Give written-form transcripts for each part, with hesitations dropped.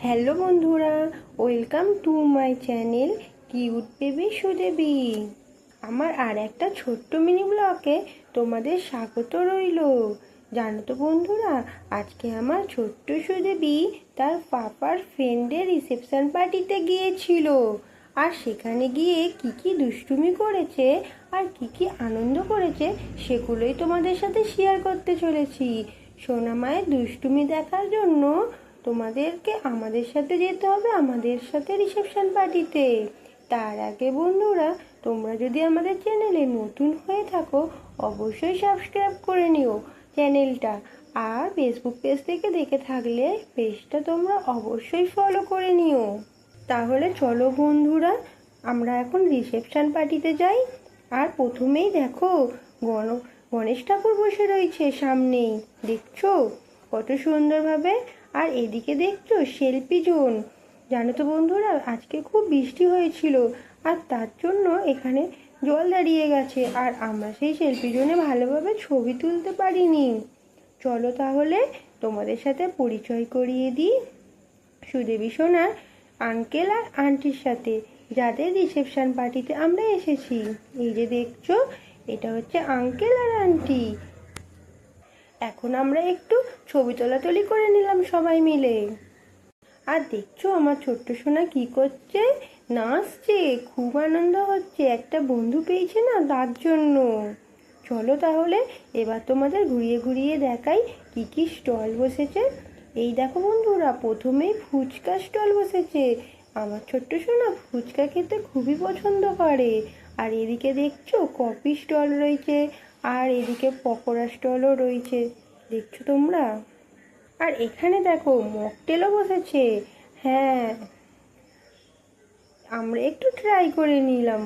Hello বন্ধুরা, welcome to my channel cute baby Sudebi. আমার আর একটা ছোট্ট মিনি ব্লগে তোমাদের স্বাগত রইল। জানো তো বন্ধুরা, আজকে আমার ছোট্ট সুদেবী তার পাপার ফ্রেন্ডের রিসেপশন পার্টিতে গিয়েছিল। আর সেখানে গিয়ে কি কি দুষ্টুমি করেছে আর কি কি আনন্দ করেছে সেগুলোই তোমাদের সাথে শেয়ার করতে চলেছি। সোনা মায়ের দুষ্টুমি দেখার জন্য তোমাদেরকে আমাদের সাথে যেতে হবে, আমাদের সাথে রিসেপশন পার্টিতে। তার আগে বন্ধুরা, তোমরা যদি আমাদের চ্যানেলে নতুন হয়ে থাকো অবশ্যই সাবস্ক্রাইব করে নিও চ্যানেলটা। আর ফেসবুক পেজ থেকে দেখে থাকলে পেজটা তোমরা অবশ্যই ফলো করে নিও। তাহলে চলো বন্ধুরা, আমরা এখন রিসেপশন পার্টিতে যাই। আর প্রথমেই দেখো, গণেশ ঠাকুর বসে রয়েছে সামনেই, দেখছো কত সুন্দরভাবে। আর এদিকে দেখছো সেলফি জোন। জানো তো বন্ধুরা, আজকে খুব বৃষ্টি হয়েছিল আর তার জন্য এখানে জল দাঁড়িয়ে গেছে, আর আমরা সেই সেলফি জোনে ভালোভাবে ছবি তুলতে পারিনি। চলো তাহলে তোমাদের সাথে পরিচয় করিয়ে দিই সুদেবী সোনার আঙ্কেল আর আন্টির সাথে, যাদের রিসেপশন পার্টিতে আমরা এসেছি। এই যে দেখছো, এটা হচ্ছে আঙ্কেল আর আন্টি। এখন আমরা একটু ছবি তোলাতুলি করে নিলাম সবাই মিলে। আর দেখছো আমার ছোট্ট সোনা কি করছে, নাচছে, খুব আনন্দ হচ্ছে, একটা বন্ধু পেয়েছে না তার জন্য। চলো তাহলে এবার তোমাদের ঘুরিয়ে ঘুরিয়ে দেখাই কি কি স্টল বসেছে। এই দেখো বন্ধুরা, প্রথমেই ফুচকা স্টল বসেছে। আমার ছোট্ট সোনা ফুচকা খেতে খুবই পছন্দ করে। আর এদিকে দেখছো কফি স্টল রয়েছে, আর এদিকে পকোড়া স্টলও রয়েছে, দেখছো তোমরা। আর এখানে দেখো মকটেলও বসেছে। হ্যাঁ, আমরা একটু ট্রাই করে নিলাম।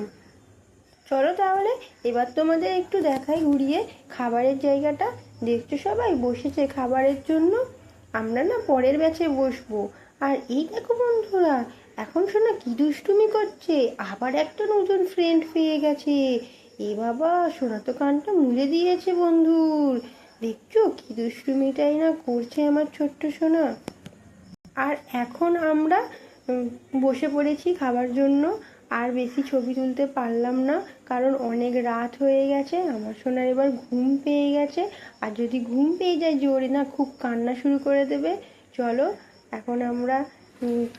চলো তাহলে এবার তোমাদের একটু দেখাই ঘুরিয়ে খাবারের জায়গাটা। দেখছো সবাই বসেছে খাবারের জন্য। আমরা না পরের ব্যাচে বসবো। আর এই দেখো বন্ধুরা, এখন শোনা কি দুষ্টুমি করছে, আবার একটা নতুন ফ্রেন্ড পেয়ে গেছে। এ বাবা, সোনা তো কানটা মুলে দিয়েছে বন্ধুর। দেখছো কি দুষ্টুমিটাই না করছে আমার ছোট্ট সোনা। আর এখন আমরা বসে পড়েছি খাবার জন্য। আর বেশি ছবি তুলতে পারলাম না, কারণ অনেক রাত হয়ে গেছে। আমার সোনার এবার ঘুম পেয়ে গেছে, আর যদি ঘুম পেয়ে যায় জোরে না খুব কান্না শুরু করে দেবে। চলো এখন আমরা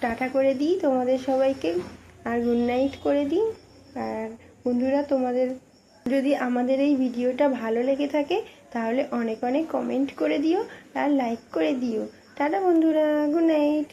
টাটা করে দিই তোমাদের সবাইকে, আর গুড নাইট করে দিই। আর বন্ধুরা, তোমাদের যদি আমাদের এই ভিডিওটা ভালো লেগে থাকে তাহলে অনেক অনেক কমেন্ট করে দিও আর লাইক করে দিও। টাটা বন্ধুরা, গুড নাইট।